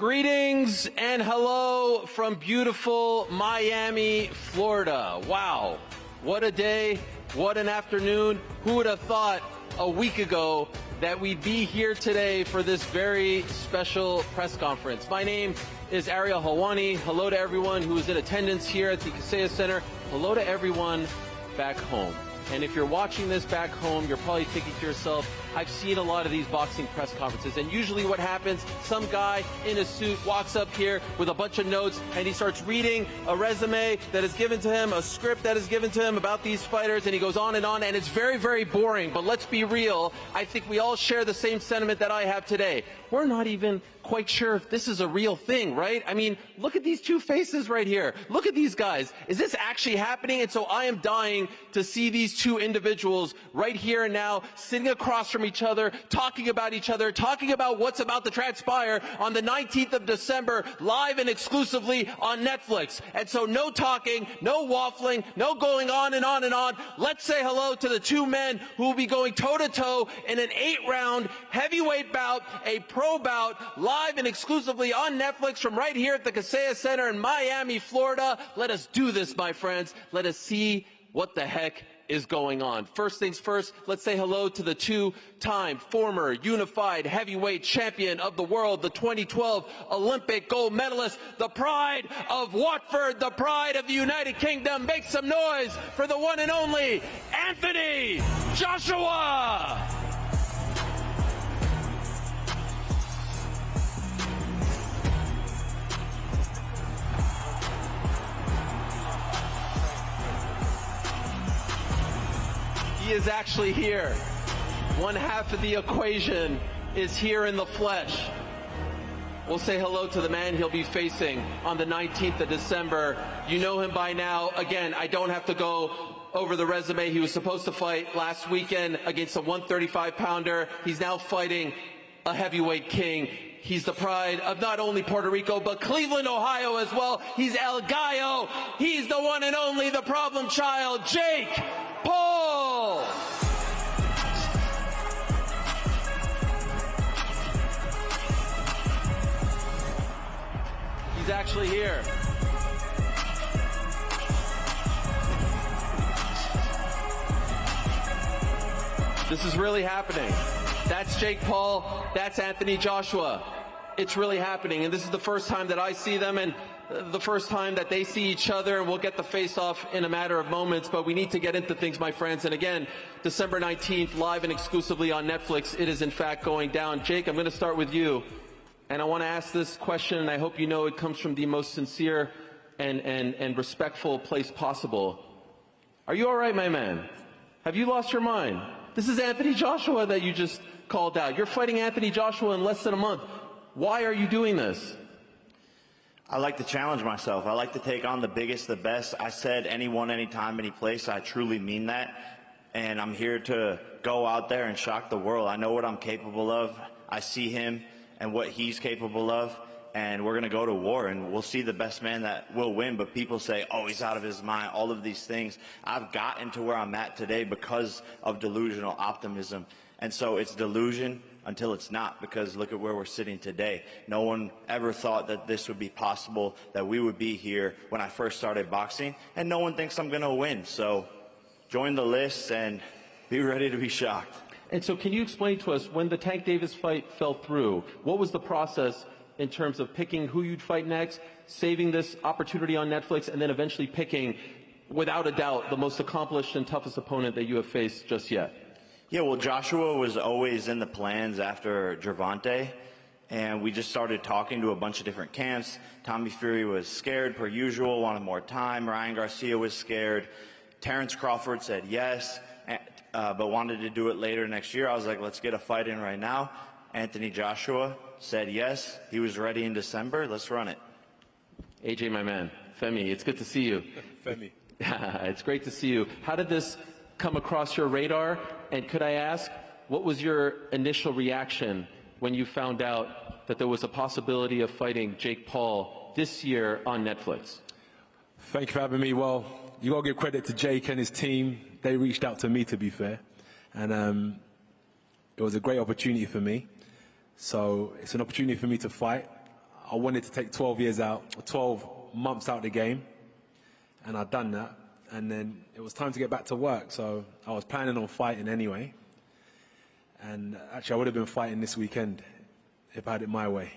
Greetings and hello from beautiful Miami, Florida. Wow, what a day, what an afternoon. Who would have thought a week ago that we'd be here today for this very special press conference? My name is Ariel Hawani. Hello to everyone who is in attendance here at the Kaseya Center. Hello to everyone back home. And if you're watching this back home, you're probably thinking to yourself, I've seen a lot of these boxing press conferences, and usually what happens, some guy in a suit walks up here with a bunch of notes, and he starts reading a resume that is given to him, a script that is given to him about these fighters, and he goes on, and it's very, very boring. But let's be real, I think we all share the same sentiment that I have today. We're not even quite sure if this is a real thing, right? I mean, look at these two faces right here. Look at these guys. Is this actually happening? And so I am dying to see these two individuals right here and now, sitting across from each other, talking about what's about to transpire on the 19th of December, live and exclusively on Netflix. And so no talking, no waffling, no going on and on and on. Let's say hello to the two men who will be going toe-to-toe in an 8-round heavyweight bout, a pro bout, live and exclusively on Netflix from right here at the Kaseya Center in Miami, Florida. Let us do this, my friends. Let us see what the heck is going on. First things first, let's say hello to the two-time former unified heavyweight champion of the world, the 2012 Olympic gold medalist, the pride of Watford, the pride of the United Kingdom. Make some noise for the one and only Anthony Joshua! He is actually here. One half of the equation is here in the flesh. We'll say hello to the man he'll be facing on the 19th of December. You know him by now. Again, I don't have to go over the resume. He was supposed to fight last weekend against a 135-pounder. He's now fighting a heavyweight king. He's the pride of not only Puerto Rico, but Cleveland, Ohio as well. He's El Gallo. He's the one and only, the problem child, Jake Paul. He's actually here. This is really happening. That's Jake Paul, that's Anthony Joshua. It's really happening, and this is the first time that I see them, and the first time that they see each other, and we'll get the face-off in a matter of moments, but we need to get into things, my friends. And again, December 19th, live and exclusively on Netflix, it is in fact going down. Jake, I'm going to start with you, and I want to ask this question, and I hope you know it comes from the most sincere and respectful place possible. Are you all right, my man? Have you lost your mind? This is Anthony Joshua that you just called out. You're fighting Anthony Joshua in less than a month. Why are you doing this? I like to challenge myself. I like to take on the biggest, the best. I said anyone, anytime, any place. I truly mean that. And I'm here to go out there and shock the world. I know what I'm capable of. I see him and what he's capable of. And we're going to go to war, and we'll see the best man that will win. But people say, oh, he's out of his mind, all of these things. I've gotten to where I'm at today because of delusional optimism. And so it's delusion until it's not, because look at where we're sitting today. No one ever thought that this would be possible, that we would be here when I first started boxing. And no one thinks I'm going to win. So join the list and be ready to be shocked. And so can you explain to us, when the Tank Davis fight fell through, what was the process in terms of picking who you'd fight next, saving this opportunity on Netflix, and then eventually picking, without a doubt, the most accomplished and toughest opponent that you have faced just yet? Yeah, well, Joshua was always in the plans after Gervonta, and we just started talking to a bunch of different camps. Tommy Fury was scared, per usual, wanted more time. Ryan Garcia was scared. Terrence Crawford said yes, but wanted to do it later next year. I was like, let's get a fight in right now. Anthony Joshua said yes. He was ready in December. Let's run it. AJ, my man. Femi, it's good to see you. Femi. It's great to see you. How did this come across your radar? And could I ask, what was your initial reaction when you found out that there was a possibility of fighting Jake Paul this year on Netflix? Thank you for having me. Well, you got to give credit to Jake and his team. They reached out to me, to be fair. And it was a great opportunity for me. So it's an opportunity for me to fight. I wanted to take 12 years out, 12 months out of the game, and I'd done that. And then it was time to get back to work, so I was planning on fighting anyway. And actually, I would have been fighting this weekend if I had it my way.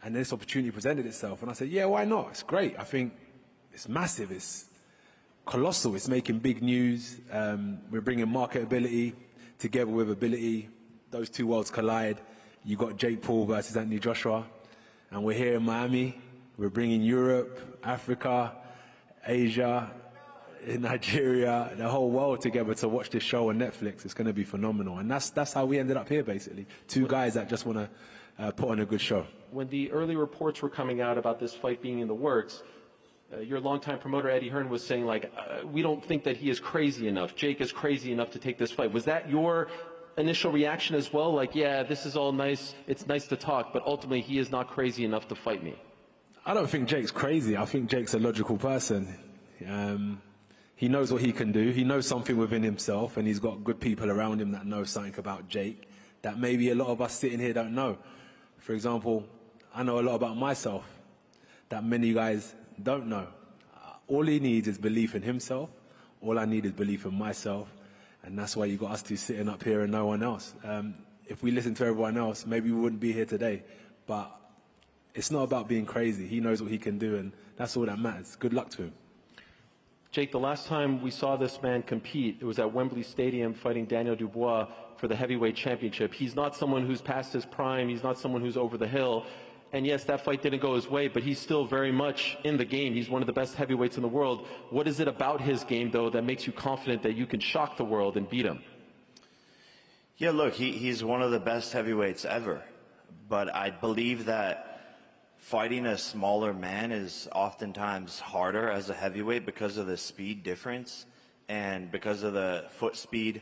And this opportunity presented itself, and I said, yeah, why not? It's great. I think it's massive. It's colossal. It's making big news. We're bringing marketability together with ability. Those two worlds collide. You got Jake Paul versus Anthony Joshua, and we're here in Miami. We're bringing Europe, Africa, Asia, Nigeria, the whole world together to watch this show on Netflix. It's going to be phenomenal. And that's how we ended up here, basically. Two guys that just want to put on a good show. When the early reports were coming out about this fight being in the works, your longtime promoter, Eddie Hearn, was saying, like, we don't think that he is crazy enough. Jake is crazy enough to take this fight. Was that your initial reaction as well? Like, yeah, this is all nice. It's nice to talk, but ultimately he is not crazy enough to fight me. I don't think Jake's crazy. I think Jake's a logical person. He knows what he can do. He knows something within himself, and he's got good people around him that know something about Jake that maybe a lot of us sitting here don't know. For example, I know a lot about myself that many guys don't know. All he needs is belief in himself. All I need is belief in myself, and that's why you got us two sitting up here and no one else. If we listen to everyone else, maybe we wouldn't be here today. But it's not about being crazy. He knows what he can do, and that's all that matters. Good luck to him. Jake, the last time we saw this man compete, it was at Wembley Stadium fighting Daniel Dubois for the heavyweight championship. He's not someone who's past his prime. He's not someone who's over the hill. And yes, that fight didn't go his way, but he's still very much in the game. He's one of the best heavyweights in the world. What is it about his game, though, that makes you confident that you can shock the world and beat him? Yeah, look, he's one of the best heavyweights ever. But I believe that fighting a smaller man is oftentimes harder as a heavyweight because of the speed difference and because of the foot speed,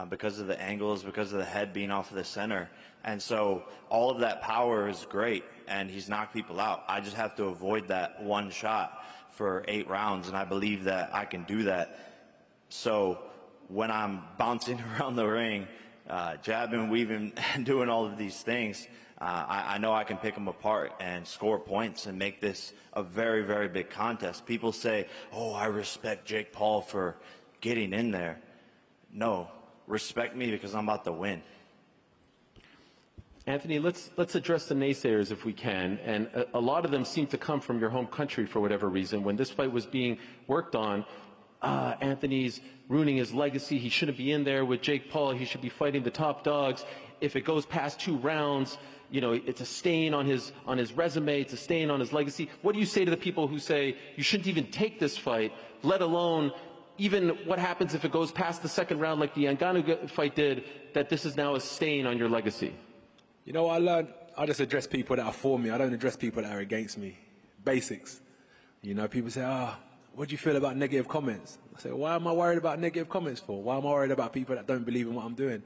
because of the angles, because of the head being off of the center. And so all of that power is great, and he's knocked people out. I just have to avoid that one shot for 8 rounds, and I believe that I can do that. So when I'm bouncing around the ring, jabbing, weaving, and doing all of these things, I know I can pick them apart and score points and make this a very, very big contest. People say, oh, I respect Jake Paul for getting in there. No, respect me because I'm about to win. Anthony, let's address the naysayers if we can. And a lot of them seem to come from your home country for whatever reason. When this fight was being worked on, Anthony's ruining his legacy. He shouldn't be in there with Jake Paul. He should be fighting the top dogs. If it goes past 2 rounds, you know, it's a stain on his resume. It's a stain on his legacy. What do you say to the people who say you shouldn't even take this fight, let alone even what happens if it goes past the 2nd round like the Ngannou fight did, that this is now a stain on your legacy? You know what I learned? I just address people that are for me. I don't address people that are against me. Basics. You know, people say, what do you feel about negative comments? I say, why am I worried about negative comments for? Why am I worried about people that don't believe in what I'm doing?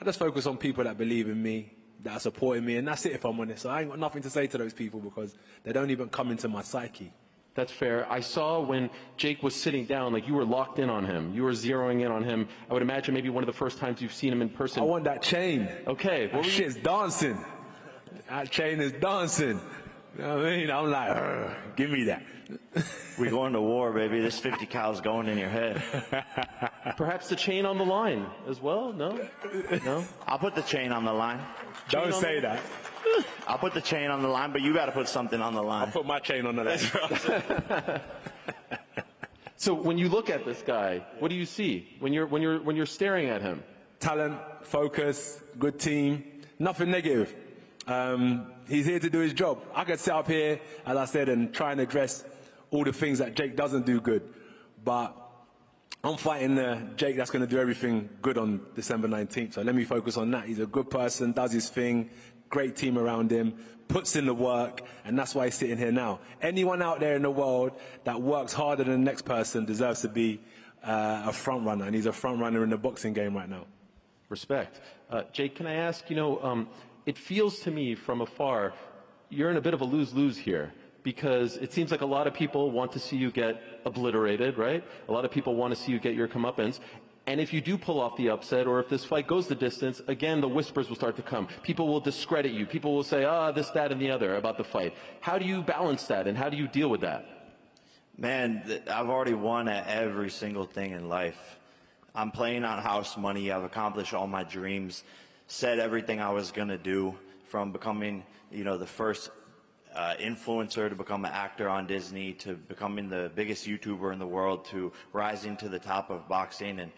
I just focus on people that believe in me, that are supporting me, and that's it if I'm honest. So I ain't got nothing to say to those people because they don't even come into my psyche. That's fair. I saw when Jake was sitting down, like you were locked in on him. You were zeroing in on him. I would imagine maybe one of the first times you've seen him in person. I want that chain. Okay. That shit's dancing. That chain is dancing. You know what I mean? I'm like, give me that. We're going to war, baby. This 50 cal's going in your head. Perhaps the chain on the line as well? No? No? I'll put the chain on the line. Don't say that. I'll put the chain on the line, but you got to put something on the line. I'll put my chain on the line. So when you look at this guy, what do you see when you're staring at him? Talent, focus, good team, nothing negative. He's here to do his job. I could sit up here, as I said, and try and address all the things that Jake doesn't do good. But I'm fighting the Jake that's going to do everything good on December 19th. So let me focus on that. He's a good person, does his thing, great team around him, puts in the work, and that's why he's sitting here now. Anyone out there in the world that works harder than the next person deserves to be a front runner, and he's a front runner in the boxing game right now. Respect. Jake, can I ask, it feels to me from afar, you're in a bit of a lose-lose here, because it seems like a lot of people want to see you get obliterated, right? A lot of people want to see you get your comeuppance. And if you do pull off the upset, or if this fight goes the distance, again, the whispers will start to come. People will discredit you. People will say, this, that, and the other about the fight. How do you balance that, and how do you deal with that? Man, I've already won at every single thing in life. I'm playing on house money. I've accomplished all my dreams, said everything I was going to do, from becoming, the first influencer to become an actor on Disney, to becoming the biggest YouTuber in the world, to rising to the top of boxing and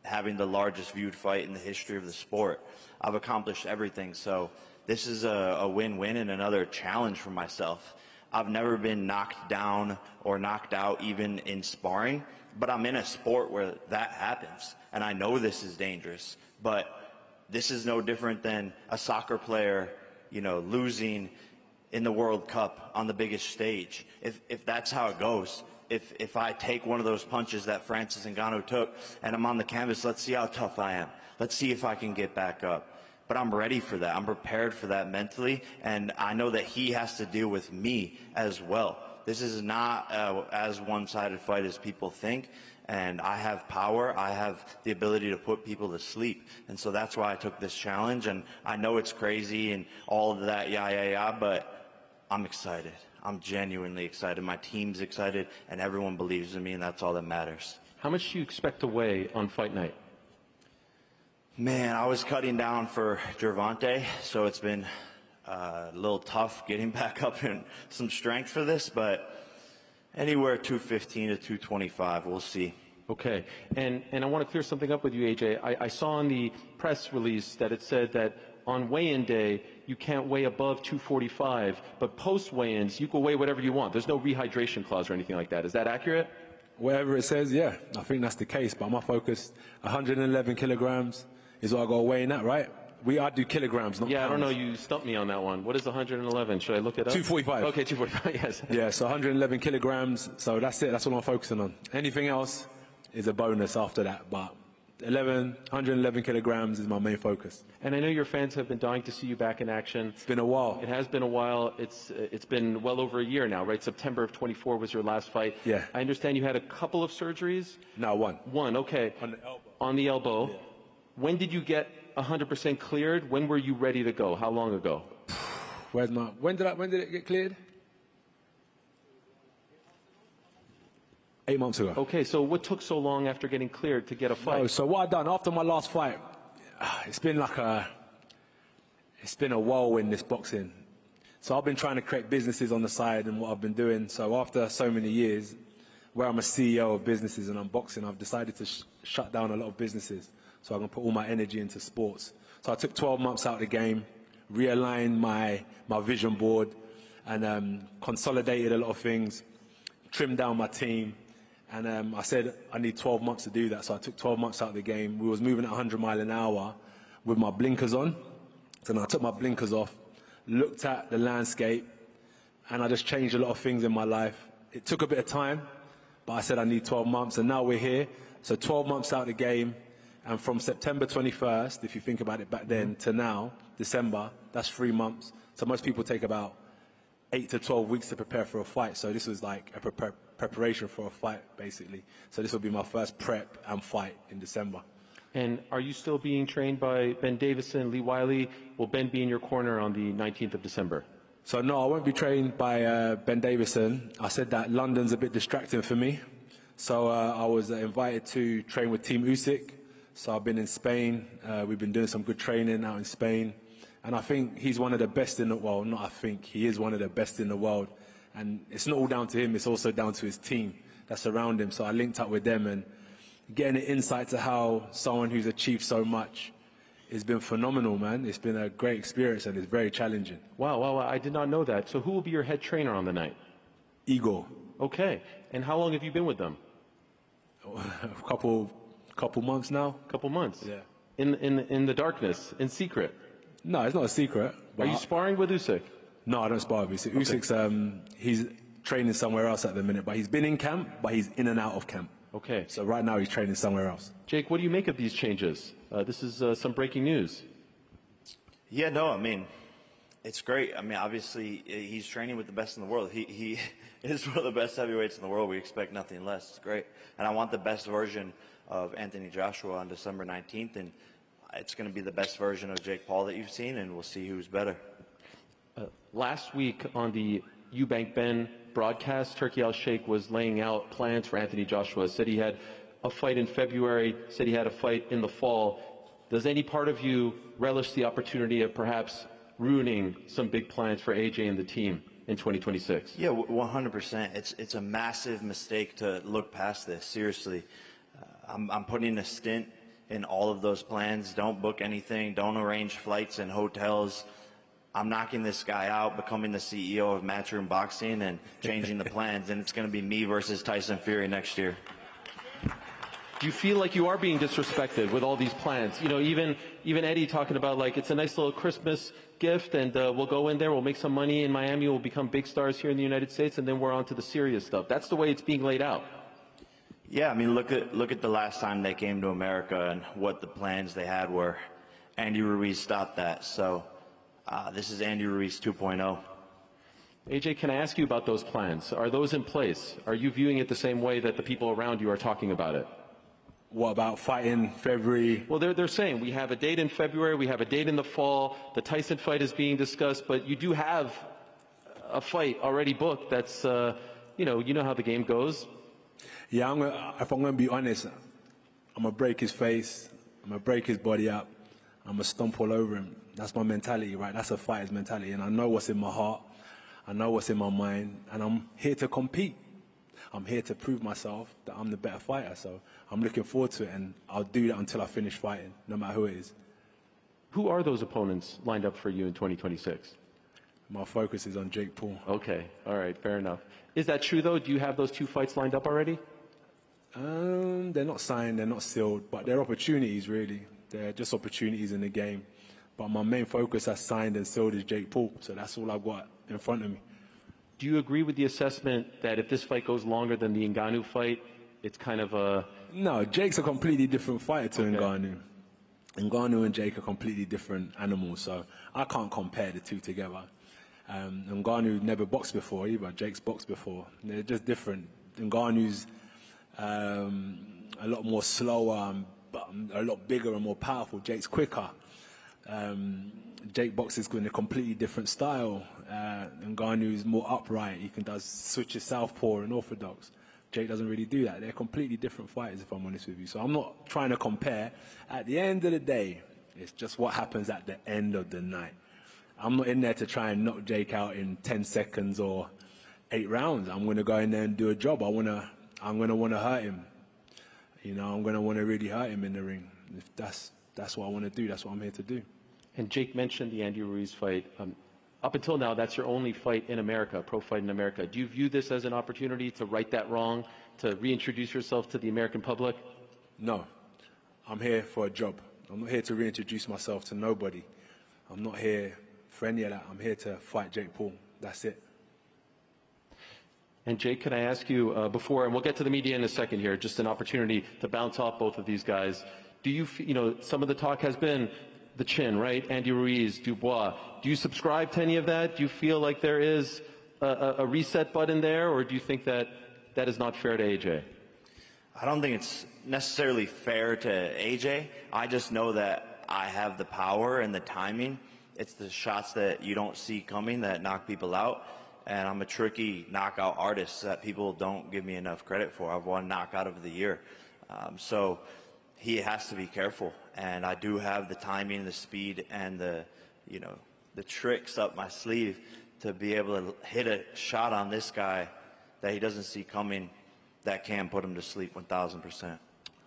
having the largest viewed fight in the history of the sport. I've accomplished everything. So this is a win-win and another challenge for myself. I've never been knocked down or knocked out even in sparring, but I'm in a sport where that happens, and I know this is dangerous. But this is no different than a soccer player, losing in the World Cup on the biggest stage. If that's how it goes, if I take one of those punches that Francis Ngannou took and I'm on the canvas, let's see how tough I am. Let's see if I can get back up. But I'm ready for that. I'm prepared for that mentally, and I know that he has to deal with me as well. This is not as one-sided fight as people think, and I have power. I have the ability to put people to sleep, and so that's why I took this challenge. And I know it's crazy and all of that, but I'm excited. I'm genuinely excited. My team's excited, and everyone believes in me, and that's all that matters. How much do you expect to weigh on fight night? Man, I was cutting down for Gervonta, so it's been a little tough getting back up in some strength for this, but anywhere 215 to 225, we'll see. Okay, and I want to clear something up with you, AJ. I saw in the press release that it said that on weigh-in day, you can't weigh above 245, but post weigh-ins, you can weigh whatever you want. There's no rehydration clause or anything like that. Is that accurate? Whatever it says, yeah, I think that's the case. But my focus, 111 kilograms is what I got to weigh in at, right? I do kilograms, not pounds. I don't know. You stumped me on that one. What is 111? Should I look it up? 245. Okay, 245, yes. Yeah, so 111 kilograms. So that's it. That's what I'm focusing on. Anything else is a bonus after that. But 111 kilograms is my main focus. And I know your fans have been dying to see you back in action. It's been a while. It has been a while. It's been well over a year now, right? September of 24 was your last fight. Yeah. I understand you had a couple of surgeries? No, one. One, okay. On the elbow. On the elbow. Yeah. When did you get 100% cleared? When were you ready to go? How long ago? When did it get cleared? 8 months ago. Okay, so what took so long after getting cleared to get a fight? So what I done after my last fight, it's been a whirlwind, this boxing. So I've been trying to create businesses on the side and what I've been doing. So after so many years, where I'm a CEO of businesses and I'm boxing, I've decided to shut down a lot of businesses. So I'm going to put all my energy into sports. So I took 12 months out of the game, realigned my vision board, and consolidated a lot of things, trimmed down my team. And I said I need 12 months to do that. So I took 12 months out of the game. We was moving at 100 miles an hour with my blinkers on. So then I took my blinkers off, looked at the landscape, and I just changed a lot of things in my life. It took a bit of time, but I said I need 12 months, and now we're here. So 12 months out of the game. And from September 21st, if you think about it back then, to now, December, that's 3 months. So most people take about 8 to 12 weeks to prepare for a fight. So this was like a preparation for a fight, basically. So this will be my first prep and fight in December. And are you still being trained by Ben Davison, Lee Wiley? Will Ben be in your corner on the 19th of December? So no, I won't be trained by Ben Davison. I said that London's a bit distracting for me. So I was invited to train with Team Usyk. So I've been in Spain. We've been doing some good training out in Spain. And I think he's one of the best in the world. Not I think, he is one of the best in the world. And it's not all down to him, it's also down to his team that's around him. So I linked up with them, and getting an insight to how someone who's achieved so much has been phenomenal, man. It's been a great experience, and it's very challenging. Wow, I did not know that. So who will be your head trainer on the night? Igor. Okay. And how long have you been with them? A couple months now. Couple months? Yeah. In the darkness, in secret? No, it's not a secret. Are you sparring with Usyk? No, I don't spar with Usyk. Okay. Usyk's, he's training somewhere else at the minute, but he's been in camp, but he's in and out of camp. Okay. So right now he's training somewhere else. Jake, what do you make of these changes? This is some breaking news. Yeah, no, I mean, it's great. I mean, obviously, he's training with the best in the world. He is one of the best heavyweights in the world. We expect nothing less. It's great. And I want the best version of Anthony Joshua on December 19th, and it's going to be the best version of Jake Paul that you've seen, and we'll see who's better. Last week on the Eubank Ben broadcast, Turki Al-Sheikh was laying out plans for Anthony Joshua. Said he had a fight in February, said he had a fight in the fall. Does any part of you relish the opportunity of perhaps ruining some big plans for AJ and the team in 2026? Yeah, 100%. It's a massive mistake to look past this. Seriously, I'm putting a stint in all of those plans. Don't book anything. Don't arrange flights and hotels. I'm knocking this guy out, becoming the CEO of Matchroom Boxing, and changing the plans. And it's going to be me versus Tyson Fury next year. Do you feel like you are being disrespected with all these plans? You know, even Eddie talking about, like, it's a nice little Christmas gift, and we'll go in there, we'll make some money in Miami, we'll become big stars here in the United States, and then we're on to the serious stuff. That's the way it's being laid out. Yeah, I mean, look at the last time they came to America and what the plans they had were. Andy Ruiz stopped that. So this is Andy Ruiz 2.0. AJ, can I ask you about those plans? Are those in place? Are you viewing it the same way that the people around you are talking about it? What about fighting February? Well, they're saying we have a date in February, we have a date in the fall, the Tyson fight is being discussed, but you do have a fight already booked that's, you know how the game goes. Yeah, if I'm going to be honest, I'm going to break his face, I'm going to break his body up, I'm going to stomp all over him. That's my mentality, right? That's a fighter's mentality, and I know what's in my heart, I know what's in my mind, and I'm here to compete. I'm here to prove myself that I'm the better fighter, so I'm looking forward to it, and I'll do that until I finish fighting, no matter who it is. Who are those opponents lined up for you in 2026? My focus is on Jake Paul. Okay, all right, fair enough. Is that true, though? Do you have those two fights lined up already? They're not signed, they're not sealed, but they're opportunities, really. They're just opportunities in the game. But my main focus as signed and sealed is Jake Paul, so that's all I've got in front of me. Do you agree with the assessment that if this fight goes longer than the Ngannou fight, it's kind of a... No, Jake's a completely different fighter to Okay. Ngannou. Ngannou and Jake are completely different animals, so I can't compare the two together. Ngannou never boxed before either. Jake's boxed before. They're just different. Ngannou's a lot more slower, but a lot bigger and more powerful. Jake's quicker. Jake boxes in a completely different style. Ngannou's more upright. He can does switches southpaw and orthodox. Jake doesn't really do that. They're completely different fighters, if I'm honest with you. So I'm not trying to compare. At the end of the day, it's just what happens at the end of the night. I'm not in there to try and knock Jake out in 10 seconds or 8 rounds. I'm going to go in there and do a job. I'm going to want to hurt him. You know, I'm going to want to really hurt him in the ring. If that's what I want to do. That's what I'm here to do. And Jake mentioned the Andy Ruiz fight. Up until now, that's your only fight in America, pro fight in America. Do you view this as an opportunity to right that wrong, to reintroduce yourself to the American public? No. I'm here for a job. I'm not here to reintroduce myself to nobody. I'm not here for any of that. I'm here to fight Jake Paul. That's it. And Jake, can I ask you before, and we'll get to the media in a second here, just an opportunity to bounce off both of these guys. Do you, some of the talk has been the chin, right? Andy Ruiz, Dubois. Do you subscribe to any of that? Do you feel like there is a reset button there, or do you think that that is not fair to AJ? I don't think it's necessarily fair to AJ. I just know that I have the power and the timing. It's the shots that you don't see coming that knock people out. And I'm a tricky knockout artist that people don't give me enough credit for. I've won knockout of the year. So he has to be careful. And I do have the timing, the speed, and the tricks up my sleeve to be able to hit a shot on this guy that he doesn't see coming that can put him to sleep 1,000%.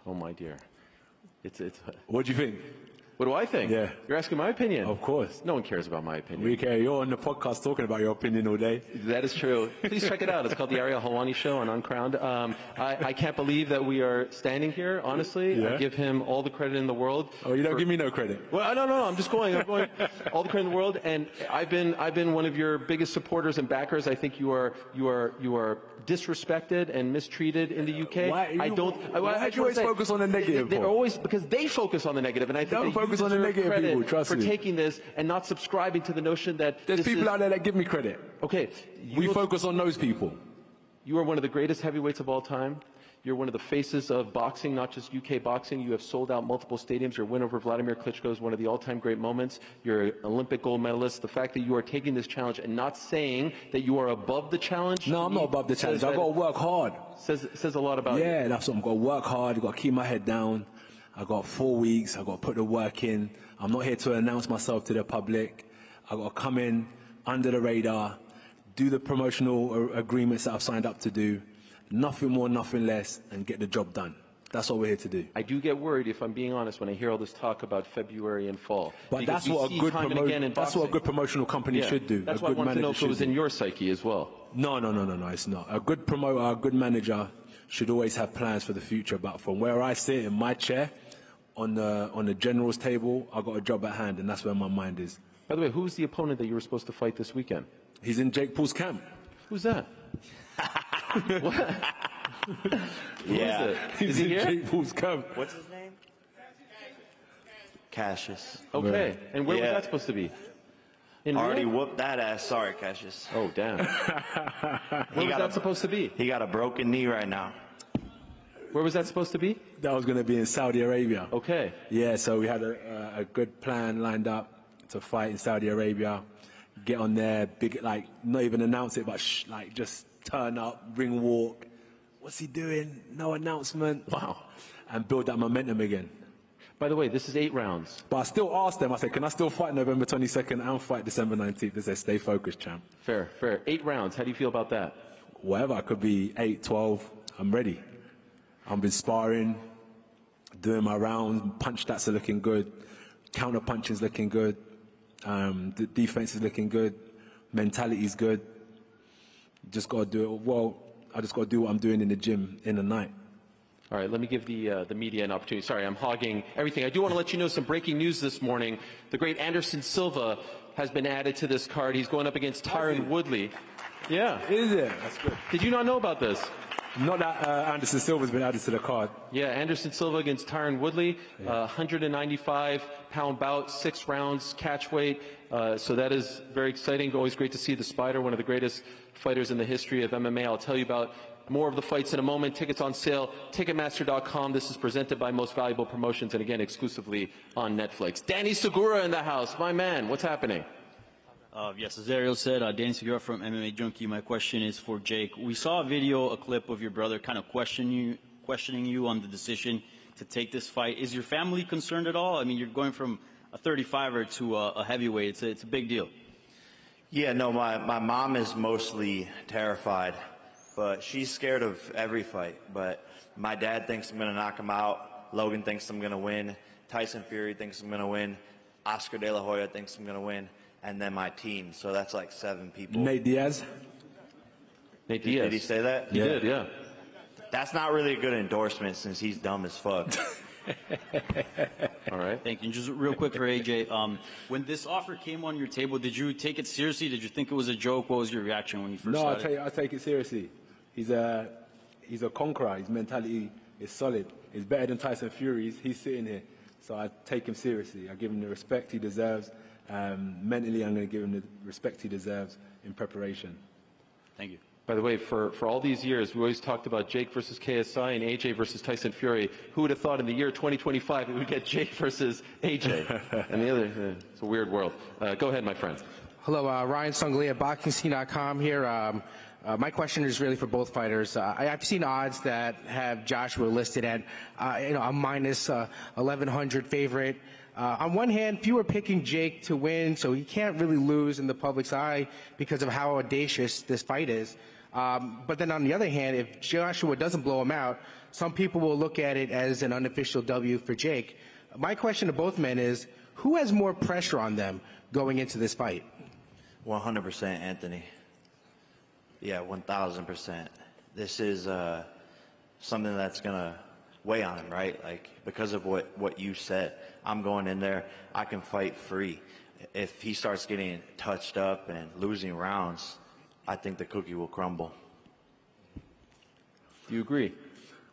Oh, my dear. What do you think? What do I think? Yeah. You're asking my opinion? Of course. No one cares about my opinion. We care. You're on the podcast talking about your opinion all day. That is true. Please check it out. It's called the Ariel Helwani Show on Uncrowned. I can't believe that we are standing here, honestly. Yeah. I give him all the credit in the world. Oh, you don't give me no credit? Well, no. I'm going all the credit in the world. And I've been one of your biggest supporters and backers. I think you are disrespected and mistreated in the UK. Why do you always focus on the negative? They're always, because they focus on the negative, and I think Don't that focus you on the deserve negative, credit people, trust for me. taking this and not subscribing to the notion that There's this people is, out there that give me credit. Okay, We focus on those people. you are one of the greatest heavyweights of all time. You're one of the faces of boxing, not just UK boxing. You have sold out multiple stadiums. Your win over Vladimir Klitschko is one of the all-time great moments. You're an Olympic gold medalist. The fact that you are taking this challenge and not saying that you are above the challenge. No, I'm not above the challenge. I've got to work hard. Says a lot about you. Yeah, that's what I've got to work hard. I've got to keep my head down. I've got 4 weeks. I've got to put the work in. I'm not here to announce myself to the public. I've got to come in under the radar, do the promotional agreements that I've signed up to do. Nothing more, nothing less, and get the job done. That's what we're here to do. I do get worried, if I'm being honest, when I hear all this talk about February and fall. But that's what a good promotional company should do. That's why I want to know if it was in your psyche as well. No, it's not. A good promoter, a good manager should always have plans for the future. But from where I sit in my chair, on the general's table, I've got a job at hand, and that's where my mind is. By the way, who's the opponent that you were supposed to fight this weekend? He's in Jake Paul's camp. Who's that? What? Yeah. He's in here? Jake Paul's camp. What's his name? Cassius. Okay. Right. And where was that supposed to be? Already whooped that ass. Sorry, Cassius. Oh, damn. Where was that supposed to be? He got a broken knee right now. Where was that supposed to be? That was going to be in Saudi Arabia. Okay. Yeah, so we had a good plan lined up to fight in Saudi Arabia. Get on there, big, like, not even announce it, but like just turn up, ring walk. What's he doing? No announcement. Wow. And build that momentum again. By the way, this is 8 rounds. But I still asked them, I said, can I still fight November 22nd and fight December 19th? They said, stay focused, champ. Fair. 8 rounds. How do you feel about that? Whatever, I could be 8, 12, I'm ready. I've been sparring, doing my rounds, punch stats are looking good, counter punching's looking good, the defense is looking good, mentality's good. Just got to do it well. I just got to do what I'm doing in the gym in the night. All right, let me give the media an opportunity. Sorry, I'm hogging everything. I do want to let you know some breaking news this morning. The great Anderson Silva has been added to this card. He's going up against Tyron Woodley. Yeah. Is it? That's good. Did you not know about this? Not that Anderson Silva's been added to the card. Yeah, Anderson Silva against Tyron Woodley, 195-pound bout, 6 rounds, catch weight. So that is very exciting. Always great to see the Spider, one of the greatest fighters in the history of MMA. I'll tell you about more of the fights in a moment. Tickets on sale, Ticketmaster.com. This is presented by Most Valuable Promotions, and again, exclusively on Netflix. Danny Segura in the house. My man, what's happening? Yes, as Ariel said, Danny Segura from MMA Junkie. My question is for Jake. We saw a clip of your brother kind of questioning you on the decision to take this fight. Is your family concerned at all? I mean, you're going from a 35er to a heavyweight. It's a big deal. Yeah, no, my mom is mostly terrified, but she's scared of every fight. But my dad thinks I'm going to knock him out. Logan thinks I'm going to win. Tyson Fury thinks I'm going to win. Oscar De La Hoya thinks I'm going to win. And then my team, so that's like 7 people. Nate Diaz. Nate Diaz. Did he say that? He did, yeah. That's not really a good endorsement since he's dumb as fuck. All right. Thank you. And just real quick for AJ, when this offer came on your table, did you take it seriously? Did you think it was a joke? What was your reaction when you first saw it? No, I take it seriously. He's a conqueror. His mentality is solid. He's better than Tyson Fury. He's sitting here. So I take him seriously. I give him the respect he deserves. Mentally, I'm going to give him the respect he deserves in preparation. Thank you. By the way, for all these years, we always talked about Jake versus KSI and AJ versus Tyson Fury. Who would have thought in the year 2025 we would get Jake versus AJ? And the other, it's a weird world. Go ahead, my friend. Hello, Ryan Sungli at BoxingScene.com here. My question is really for both fighters. I've seen odds that have Joshua listed at a minus 1,100 favorite. On one hand, few are picking Jake to win, so he can't really lose in the public's eye because of how audacious this fight is. But then on the other hand, if Joshua doesn't blow him out, some people will look at it as an unofficial W for Jake. My question to both men is, who has more pressure on them going into this fight? 100% Anthony. Yeah, 1,000%. This is something that's going to weigh on him, right? Like, because of what you said, I'm going in there, I can fight free. If he starts getting touched up and losing rounds, I think the cookie will crumble. Do you agree?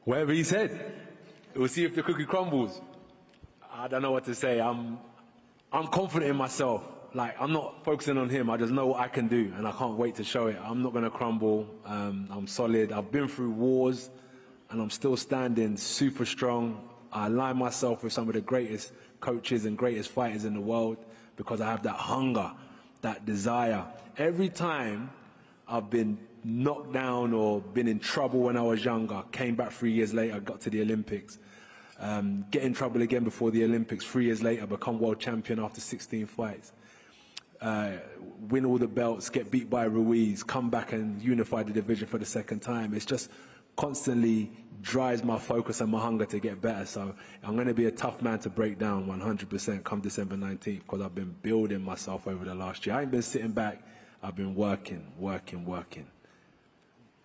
Whatever he said. We'll see if the cookie crumbles. I don't know what to say. I'm confident in myself. Like, I'm not focusing on him. I just know what I can do, and I can't wait to show it. I'm not going to crumble. I'm solid. I've been through wars. and I'm still standing super strong. I align myself with some of the greatest coaches and greatest fighters in the world because I have that hunger, that desire. Every time I've been knocked down or been in trouble when I was younger, came back 3 years later, got to the Olympics, get in trouble again before the Olympics, 3 years later, become world champion after 16 fights, win all the belts, get beat by Ruiz, come back and unify the division for the second time. It's just constantly drives my focus and my hunger to get better. So I'm going to be a tough man to break down 100% come December 19th because I've been building myself over the last year. I ain't been sitting back. I've been working.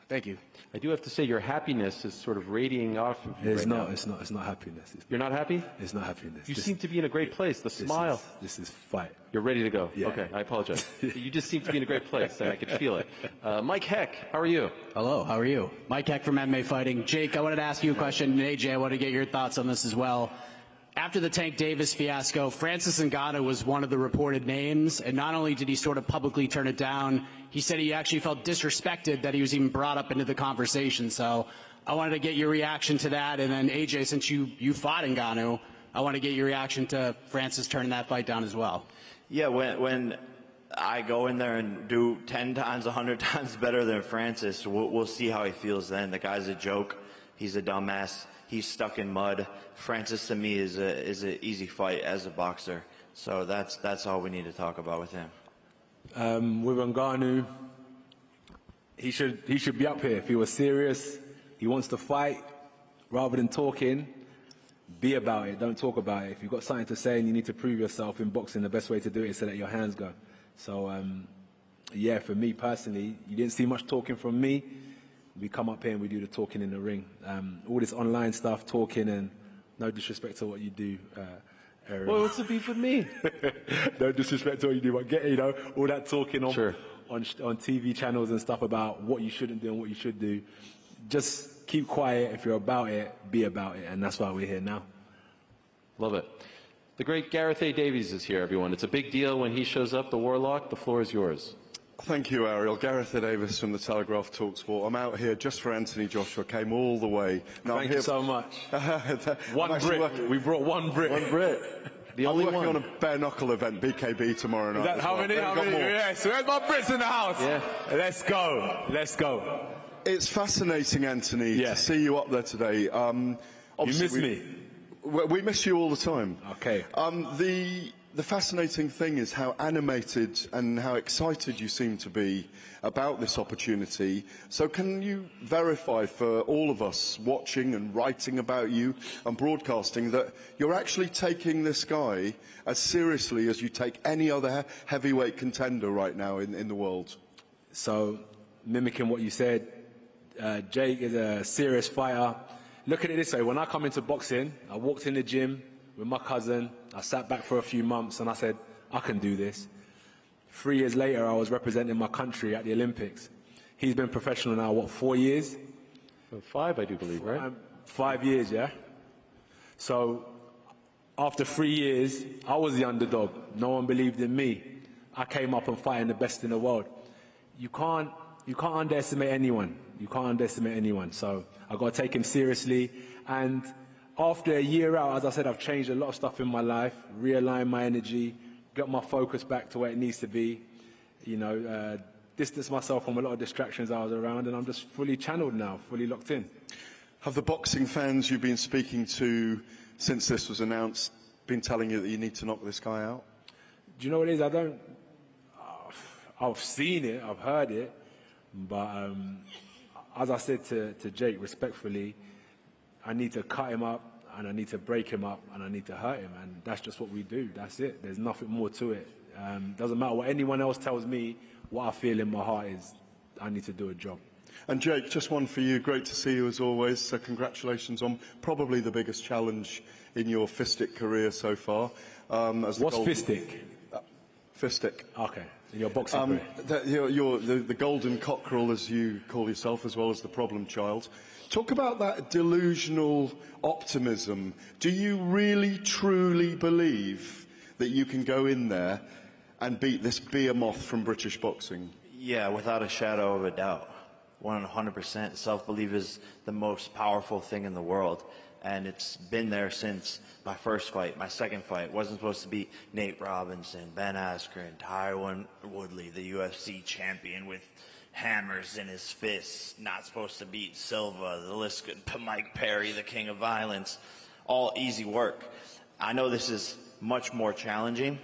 Thank you. I do have to say your happiness is sort of radiating off of you It's right not. now. It's not happiness. You're not happy? It's not happiness. You seem to be in a great place. The smile. This is fight. You're ready to go. Yeah. Okay, I apologize. You just seem to be in a great place, and I could feel it. Mike Heck, how are you? Hello, how are you? Mike Heck from MMA Fighting. Jake, I wanted to ask you a question, and AJ, I want to get your thoughts on this as well. After the Tank Davis fiasco, Francis Ngannou was one of the reported names, and not only did he sort of publicly turn it down, he said he actually felt disrespected that he was even brought up into the conversation. So I wanted to get your reaction to that, and then AJ, since you fought Ngannou, I want to get your reaction to Francis turning that fight down as well. Yeah, when I go in there and do 10 times, 100 times better than Francis, we'll see how he feels then. The guy's a joke. He's a dumbass. He's stuck in mud. Francis, to me, is an easy fight as a boxer. So that's all we need to talk about with him. With Ngannou, he should be up here. If he was serious, he wants to fight, rather than talking, be about it. Don't talk about it. If you've got something to say and you need to prove yourself in boxing, the best way to do it is to let your hands go. So, yeah, for me personally, you didn't see much talking from me. We come up here and we do the talking in the ring. All this online stuff, talking, and no disrespect to what you do, Ariel. Well, what's the beef with me? No disrespect to what you do, but get, all that talking on, Sure. on TV channels and stuff about what you shouldn't do and what you should do. Just keep quiet. If you're about it, be about it, and that's why we're here now. Love it. The great Gareth A. Davies is here, everyone. It's a big deal when he shows up, the Warlock. The floor is yours. Thank you, Ariel. Gareth A. Davis from the Telegraph Talksport. I'm out here just for Anthony Joshua. Came all the way. No, Thank you so much. One Brit. We brought one Brit. One Brit. The only I'm working one. on a bare knuckle event, BKB, tomorrow night. How many? Yes. Where's my Brits in the house? Yeah. Let's go. Let's go. It's fascinating, Anthony, Yeah. to see you up there today. You miss me? We miss you all the time. Okay. The fascinating thing is how animated and how excited you seem to be about this opportunity. So can you verify for all of us watching and writing about you and broadcasting that you're actually taking this guy as seriously as you take any other heavyweight contender right now in the world? So, mimicking what you said, Jake is a serious fighter. Look at it this way. When I come into boxing, I walked in the gym with my cousin. I sat back for a few months and I said, I can do this. 3 years later, I was representing my country at the Olympics. He's been professional now, what, 4 years? 5, I do believe, right? 5 years, yeah? So, after 3 years, I was the underdog. No one believed in me. I came up and fighting the best in the world. You can't underestimate anyone. You can't underestimate anyone. So, I've got to take him seriously. And after a year out, as I said, I've changed a lot of stuff in my life, realigned my energy, got my focus back to where it needs to be, distanced myself from a lot of distractions I was around, and I'm just fully channeled now, fully locked in. Have the boxing fans you've been speaking to since this was announced been telling you that you need to knock this guy out? Do you know what it is? I've seen it, I've heard it, but as I said to Jake, respectfully, I need to cut him up, and I need to break him up, and I need to hurt him, and that's just what we do. That's it. There's nothing more to it. Doesn't matter what anyone else tells me. What I feel in my heart is I need to do a job. And Jake, just one for you. Great to see you as always. So congratulations on probably the biggest challenge in your fistic career so far. What's fistic? Fistic. Okay, in your boxing career. You're the golden cockerel, as you call yourself, as well as the problem child. Talk about that delusional optimism. Do you really, truly believe that you can go in there and beat this behemoth from British boxing? Yeah, without a shadow of a doubt. 100%. Self-belief is the most powerful thing in the world. And it's been there since my first fight, my second fight. Wasn't supposed to beat Nate Robinson, Ben Askren, Tyron Woodley, the UFC champion with hammers in his fists. Not supposed to beat Silva, the list could, Mike Perry, the king of violence. All easy work. I know this is much more challenging,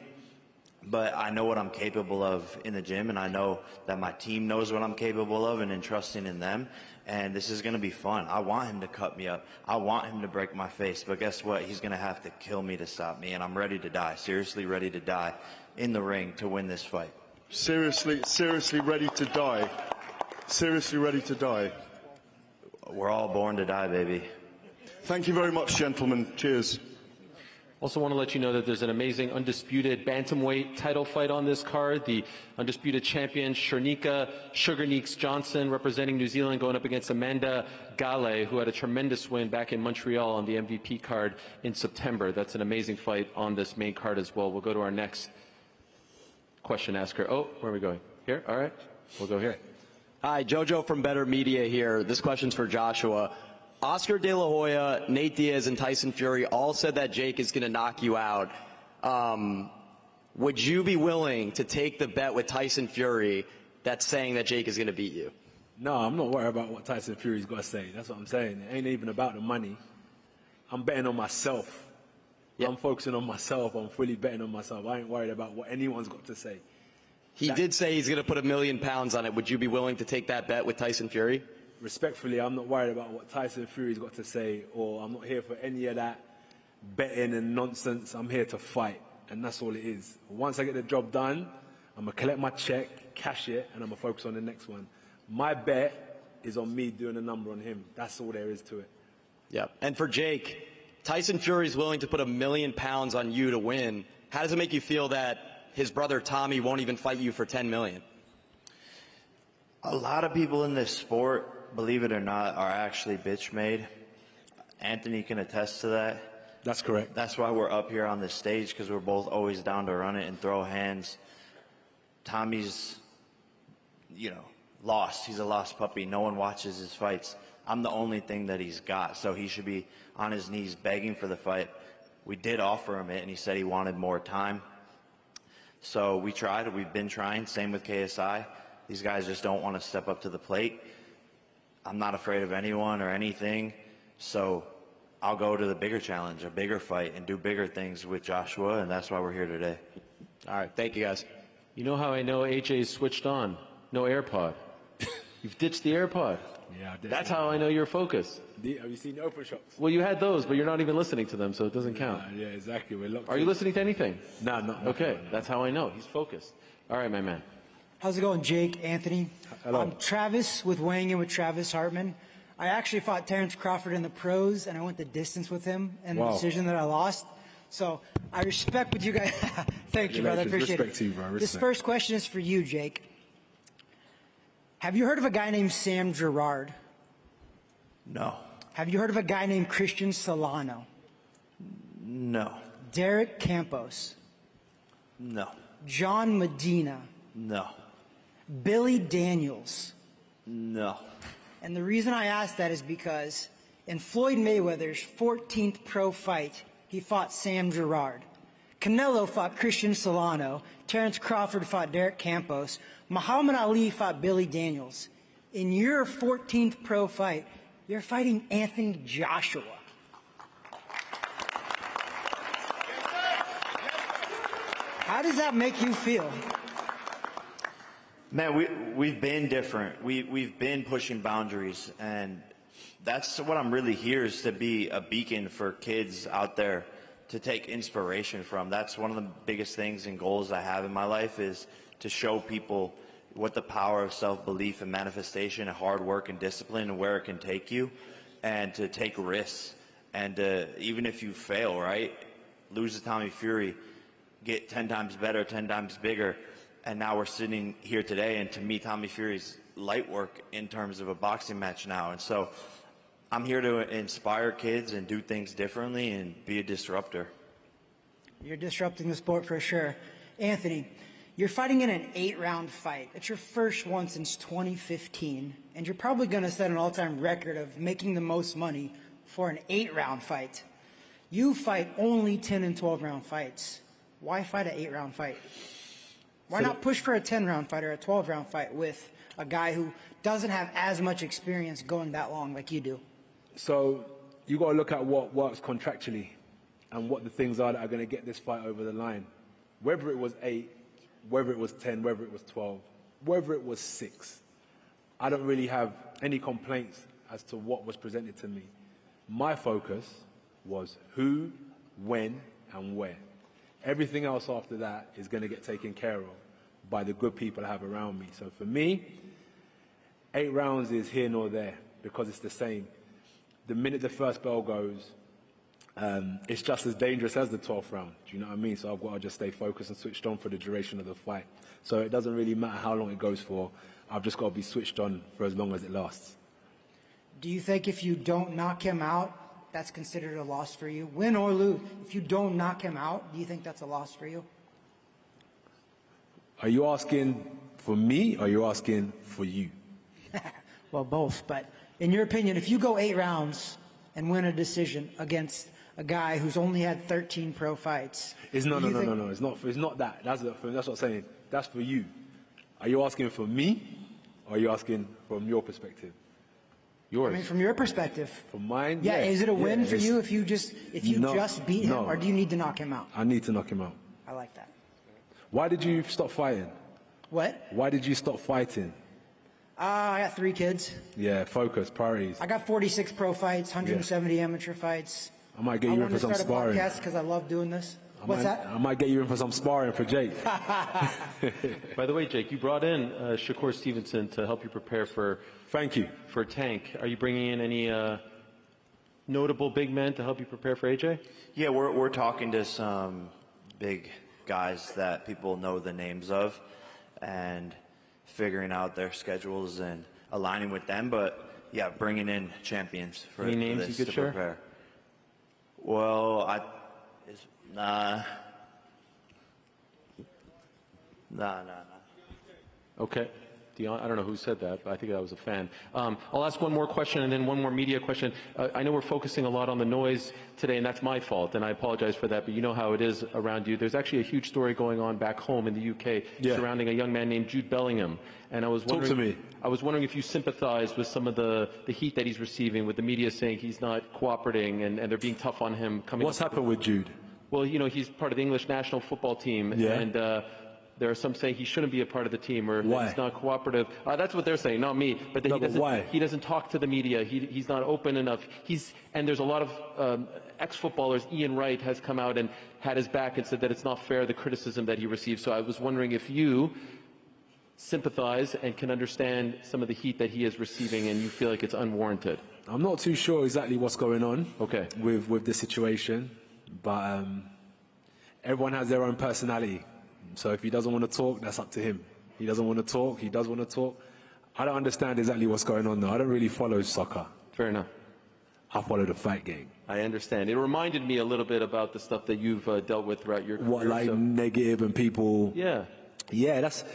but I know what I'm capable of in the gym, and I know that my team knows what I'm capable of and entrusting in them. And this is going to be fun. I want him to cut me up. I want him to break my face. But guess what? He's going to have to kill me to stop me. And I'm ready to die, seriously ready to die in the ring to win this fight. Seriously ready to die. Seriously ready to die. We're all born to die, baby. Thank you very much, gentlemen. Cheers. Also want to let you know that there's an amazing undisputed bantamweight title fight on this card. The undisputed champion, Shernika Sugarneeks Johnson, representing New Zealand, going up against Amanda Gale, who had a tremendous win back in Montreal on the MVP card in September. That's an amazing fight on this main card as well. We'll go to our next question asker. Oh, where are we going? Here? All right. We'll go here. Hi, Jojo from Better Media here. This question's for Joshua. Oscar De La Hoya, Nate Diaz, and Tyson Fury all said that Jake is going to knock you out. Would you be willing to take the bet with Tyson Fury that's saying that Jake is going to beat you? No, I'm not worried about what Tyson Fury's got to say. That's what I'm saying. It ain't even about the money. I'm betting on myself. Yep. I'm focusing on myself. I'm fully betting on myself. I ain't worried about what anyone's got to say. He did say he's going to put £1 million on it. Would you be willing to take that bet with Tyson Fury? Respectfully, I'm not worried about what Tyson Fury's got to say, or I'm not here for any of that betting and nonsense. I'm here to fight, and that's all it is. Once I get the job done, I'm going to collect my check, cash it, and I'm going to focus on the next one. My bet is on me doing a number on him. That's all there is to it. Yeah. And for Jake, Tyson Fury's willing to put £1 million on you to win. How does it make you feel that his brother Tommy won't even fight you for $10 million? A lot of people in this sport, believe it or not, are actually bitch made. Anthony can attest to that. That's correct. That's why we're up here on this stage, because we're both always down to run it and throw hands. Tommy's, lost. He's a lost puppy. No one watches his fights. I'm the only thing that he's got, so he should be on his knees begging for the fight. We did offer him it, and he said he wanted more time. So we tried. We've been trying. Same with KSI. These guys just don't want to step up to the plate. I'm not afraid of anyone or anything, so I'll go to the bigger challenge, a bigger fight, and do bigger things with Joshua, and that's why we're here today. All right, thank you, guys. You know how I know AJ's switched on? No AirPod. You've ditched the AirPod. Yeah, I did. That's how I know you're focused. Have you seen the open shops? Well, you had those, but you're not even listening to them, so it doesn't count. Yeah, exactly. We're locked Are you listening to anything? No, no. Okay, that's how I know. He's focused. All right, my man. How's it going, Jake, Anthony? Hello. I'm Travis with Weighing In with Travis Hartman. I actually fought Terence Crawford in the pros, and I went the distance with him in the decision that I lost. So I respect what you guys. Thank you, brother. I appreciate Respect it. to you, bro. Respect. This first question is for you, Jake. Have you heard of a guy named Sam Gerard? No. Have you heard of a guy named Christian Solano? No. Derek Campos? No. John Medina? No. Billy Daniels? No. And the reason I ask that is because in Floyd Mayweather's 14th pro fight, he fought Sam Gerard. Canelo fought Christian Solano. Terence Crawford fought Derek Campos. Muhammad Ali fought Billy Daniels. In your 14th pro fight, you're fighting Anthony Joshua. How does that make you feel? Man, we've been different. We've been pushing boundaries, and that's what I'm really here, is to be a beacon for kids out there to take inspiration from. That's one of the biggest things and goals I have in my life, is to show people what the power of self-belief and manifestation and hard work and discipline and where it can take you, and to take risks. And even if you fail, right, lose to Tommy Fury, get 10 times better, 10 times bigger. And now we're sitting here today, and to me, Tommy Fury's light work in terms of a boxing match now. And so I'm here to inspire kids and do things differently and be a disruptor. You're disrupting the sport for sure. Anthony, You're fighting in an 8-round fight. It's your first one since 2015, and you're probably going to set an all-time record of making the most money for an 8-round fight. You fight only 10 and 12-round fights. Why fight an 8-round fight? Why not push for a 10-round fight or a 12-round fight with a guy who doesn't have as much experience going that long like you do? So you got to look at what works contractually and what the things are that are going to get this fight over the line. Whether it was 8, whether it was 10, whether it was 12, whether it was 6, I don't really have any complaints as to what was presented to me. My focus was who, when, and where. Everything else after that is going to get taken care of by the good people I have around me. So for me, 8 rounds is here nor there because it's the same. The minute the first bell goes, it's just as dangerous as the 12th round. Do you know what I mean? So I've got to just stay focused and switched on for the duration of the fight. So it doesn't really matter how long it goes for. I've just got to be switched on for as long as it lasts. Do you think if you don't knock him out, that's considered a loss for you? Win or lose, if you don't knock him out, do you think that's a loss for you? Are you asking for me or are you asking for you? Well, both. But in your opinion, if you go 8 rounds and win a decision against a guy who's only had 13 pro fights. No. It's not that. That's what I'm saying. That's for you. Are you asking for me, or are you asking from your perspective? Yours. I mean, from your perspective. From mine. Yeah. Is it a win for you if you just beat him, no. or do you need to knock him out? I need to knock him out. I like that. Why did you stop fighting? What? Why did you stop fighting? I got 3 kids. Yeah, focus, priorities. I got 46 pro fights, 170 amateur fights. I might get you in for some sparring. I want to start a podcast because I love doing this. What's that? I might get you in for some sparring for Jake. By the way, Jake, you brought in Shakur Stevenson to help you prepare for. Thank you. For Tank. Are you bringing in any notable big men to help you prepare for AJ? Yeah, we're talking to some big guys that people know the names of, and figuring out their schedules and aligning with them. But yeah, bringing in champions for any names this you could to share? Prepare. Well, nah. Okay. Dion, I don't know who said that, but I think I was a fan. I'll ask one more question and then one more media question. I know we're focusing a lot on the noise today, and that's my fault, and I apologize for that, but you know how it is around you. There's actually a huge story going on back home in the UK surrounding a young man named Jude Bellingham. And I was wondering, Talk to me. I was wondering if you sympathize with some of the heat that he's receiving, with the media saying he's not cooperating and they're being tough on him. What's happened with Jude? Well, you know, he's part of the English national football team, and there are some saying he shouldn't be a part of the team or that he's not cooperative. That's what they're saying, not me. But, he doesn't talk to the media. He's not open enough. And there's a lot of ex-footballers. Ian Wright has come out and had his back and said that it's not fair, the criticism that he received. So I was wondering if you sympathize and can understand some of the heat that he is receiving and you feel like it's unwarranted. I'm not too sure exactly what's going on with this situation, but everyone has their own personality. So if he doesn't want to talk, that's up to him. He doesn't want to talk, he does want to talk. I don't understand exactly what's going on though. I don't really follow soccer. Fair enough. I follow the fight game. I understand. It reminded me a little bit about the stuff that you've dealt with throughout your career. What, like negative and people... Yeah, that's...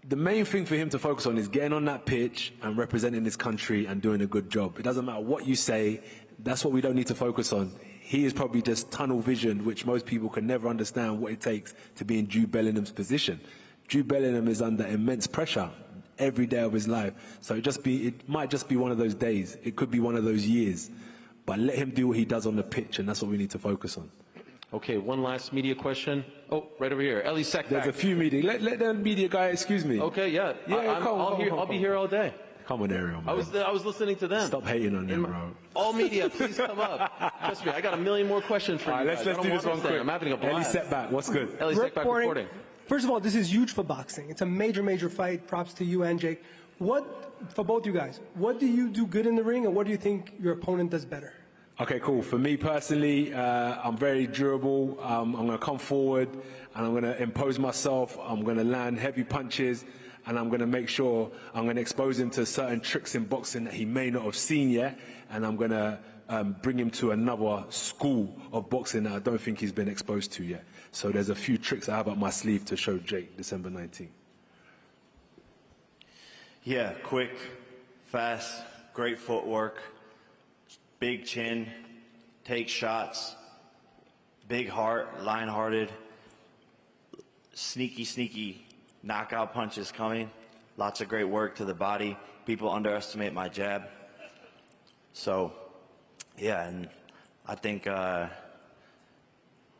The main thing for him to focus on is getting on that pitch and representing his country and doing a good job. It doesn't matter what you say. That's what we don't need to focus on. He is probably just tunnel vision, which most people can never understand what it takes to be in Jude Bellingham's position. Jude Bellingham is under immense pressure every day of his life. So it might just be one of those days. It could be one of those years. But let him do what he does on the pitch, and that's what we need to focus on. Okay, one last media question. Oh, right over here. Ellie Seck. There's a few media. Let the media guy excuse me. Okay, yeah. I'll be here all day. Come on, Ariel, man. I was listening to them. Stop hating on them, bro. All media, please come up. Trust me, I got a million more questions for you. Let's do this one quick. I'm having a blast. Ellie Setback, what's good? Ellie Setback reporting. First of all, this is huge for boxing. It's a major, major fight. Props to you and Jake. For both you guys, what do you do good in the ring, and what do you think your opponent does better? Okay, cool. For me personally, I'm very durable. I'm going to come forward and I'm going to impose myself. I'm going to land heavy punches and I'm going to make sure I'm going to expose him to certain tricks in boxing that he may not have seen yet. And I'm going to bring him to another school of boxing that I don't think he's been exposed to yet. So there's a few tricks I have up my sleeve to show Jake December 19th. Yeah, quick, fast, great footwork, big chin, take shots, big heart, lion-hearted, sneaky knockout punches coming. Lots of great work to the body. People underestimate my jab. So, yeah, and I think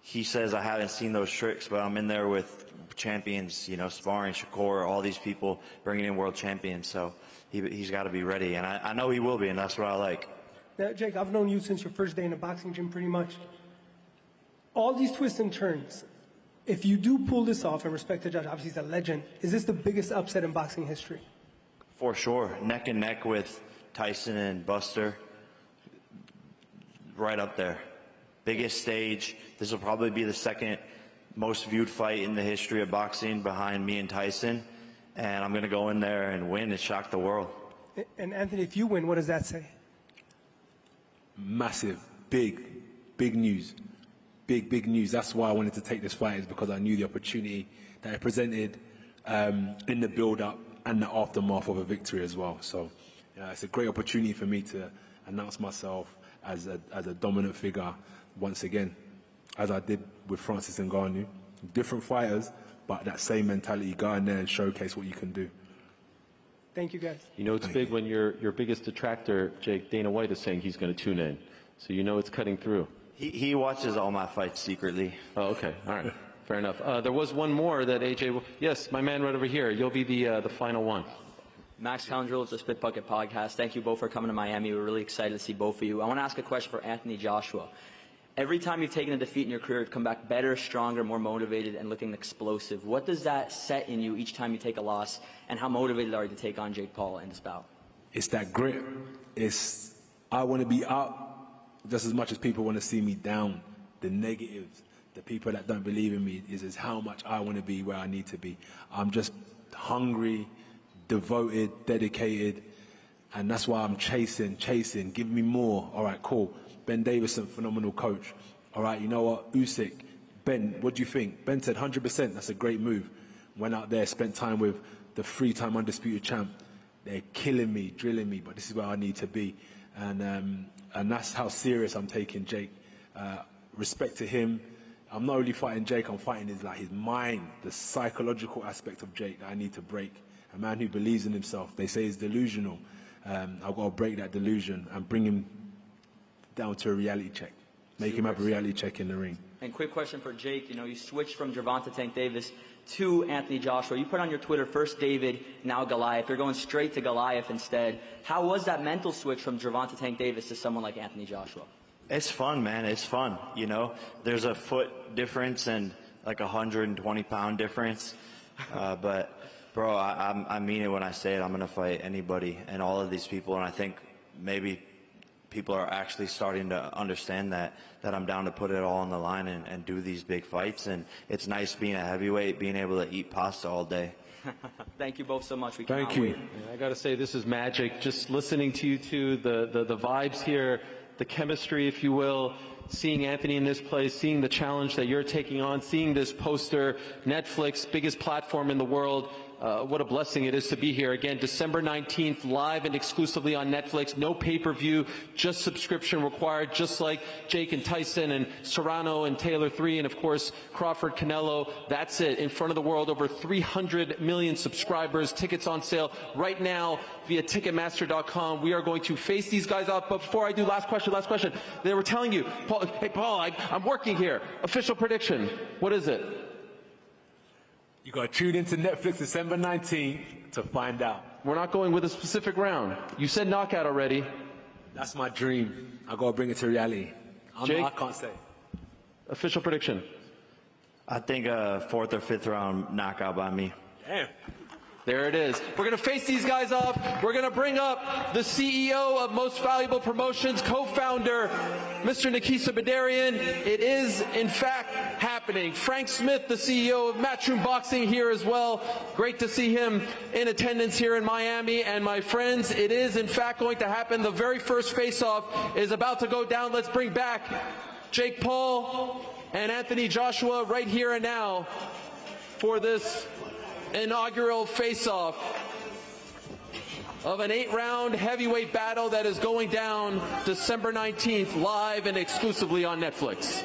he says I haven't seen those tricks, but I'm in there with champions, you know, sparring, Shakur, all these people bringing in world champions. So he's got to be ready, and I know he will be, and that's what I like. Now, Jake, I've known you since your first day in a boxing gym pretty much. All these twists and turns, if you do pull this off, and respect to Judge, obviously he's a legend, is this the biggest upset in boxing history? For sure. Neck and neck with Tyson and Buster. Right up there. Biggest stage. This will probably be the second most viewed fight in the history of boxing behind me and Tyson. And I'm going to go in there and win and shock the world. And Anthony, if you win, what does that say? Massive, big news. Big news. That's why I wanted to take this fight, is because I knew the opportunity that it presented in the build-up and the aftermath of a victory as well. So it's a great opportunity for me to announce myself as a dominant figure once again, as I did with Francis Ngannou. Different fighters, but that same mentality, go in there and showcase what you can do. Thank you, guys. You know it's big when your biggest detractor, Jake, Dana White, is saying he's going to tune in. So you know it's cutting through. He watches all my fights secretly. Oh, okay. All right. Fair enough. There was one more that AJ... Yes, my man right over here. You'll be the final one. Max Coundrell with the Spit Bucket Podcast. Thank you both for coming to Miami. We're really excited to see both of you. I want to ask a question for Anthony Joshua. Every time you've taken a defeat in your career, you've come back better, stronger, more motivated, and looking explosive. What does that set in you each time you take a loss, and how motivated are you to take on Jake Paul in this bout? It's that grit. I want to be up just as much as people want to see me down. The negatives, the people that don't believe in me, is how much I want to be where I need to be. I'm just hungry, devoted, dedicated, and that's why I'm chasing. Give me more. All right, cool. Ben Davison, phenomenal coach. All right, you know what? Usyk, Ben, what do you think? Ben said 100%. That's a great move. Went out there, spent time with the 3-time undisputed champ. They're killing me, drilling me, but this is where I need to be. And that's how serious I'm taking Jake. Respect to him. I'm not only fighting Jake, I'm fighting his mind, the psychological aspect of Jake that I need to break. A man who believes in himself. They say he's delusional. I've got to break that delusion and bring him down to a reality check. Make him have a reality check in the ring. And quick question for Jake. You know, you switched from Gervonta Tank Davis to Anthony Joshua. You put on your Twitter, first David, now Goliath. You're going straight to Goliath instead. How was that mental switch from Gervonta Tank Davis to someone like Anthony Joshua? It's fun, man. It's fun. You know, there's a foot difference and like 120-pound difference. But, bro, I mean it when I say it. I'm going to fight anybody and all of these people. And I think maybe people are actually starting to understand that I'm down to put it all on the line and do these big fights. And it's nice being a heavyweight, being able to eat pasta all day. Thank you both so much. Thank you. Yeah, I got to say, this is magic. Just listening to you two, the vibes here, the chemistry, if you will, seeing Anthony in this place, seeing the challenge that you're taking on, seeing this poster, Netflix, biggest platform in the world. What a blessing it is to be here again. December 19th, live and exclusively on Netflix. No pay-per-view, just subscription required, just like Jake and Tyson and Serrano and Taylor 3 and, of course, Crawford, Canelo. That's it. In front of the world, over 300 million subscribers. Tickets on sale right now via Ticketmaster.com. We are going to face these guys up. But before I do, last question. They were telling you, Paul, hey, Paul, I'm working here. Official prediction. What is it? You got to tune into Netflix December 19th to find out. We're not going with a specific round. You said knockout already. That's my dream. I got to bring it to reality. I can't say. Official prediction. I think a 4th or 5th round knockout by me. Damn. There it is. We're going to face these guys off. We're going to bring up the CEO of Most Valuable Promotions, co-founder, Mr. Nikisa Badarian. It is, in fact, happening. happening. Frank Smith, the CEO of Matchroom Boxing, here as well. Great to see him in attendance here in Miami. And my friends, it is in fact going to happen. The very first face-off is about to go down. Let's bring back Jake Paul and Anthony Joshua right here and now for this inaugural face-off of an 8-round heavyweight battle that is going down December 19th, live and exclusively on Netflix.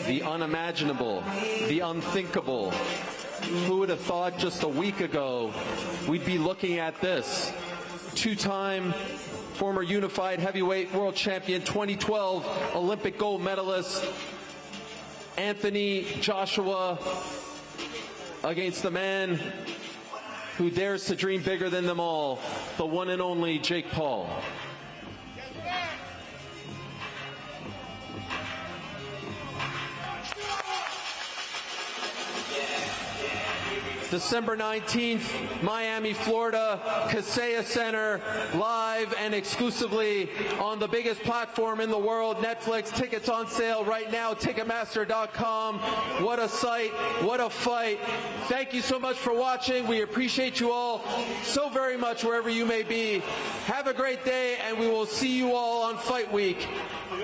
The unimaginable, the unthinkable. Who would have thought just a week ago we'd be looking at this? Two-time former unified heavyweight world champion, 2012 Olympic gold medalist Anthony Joshua against the man who dares to dream bigger than them all, the one and only Jake Paul. December 19th, Miami, Florida, Kaseya Center, live and exclusively on the biggest platform in the world, Netflix. Tickets on sale right now, Ticketmaster.com. What a sight, what a fight. Thank you so much for watching. We appreciate you all so very much wherever you may be. Have a great day, and we will see you all on Fight Week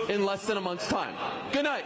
in less than a month's time. Good night.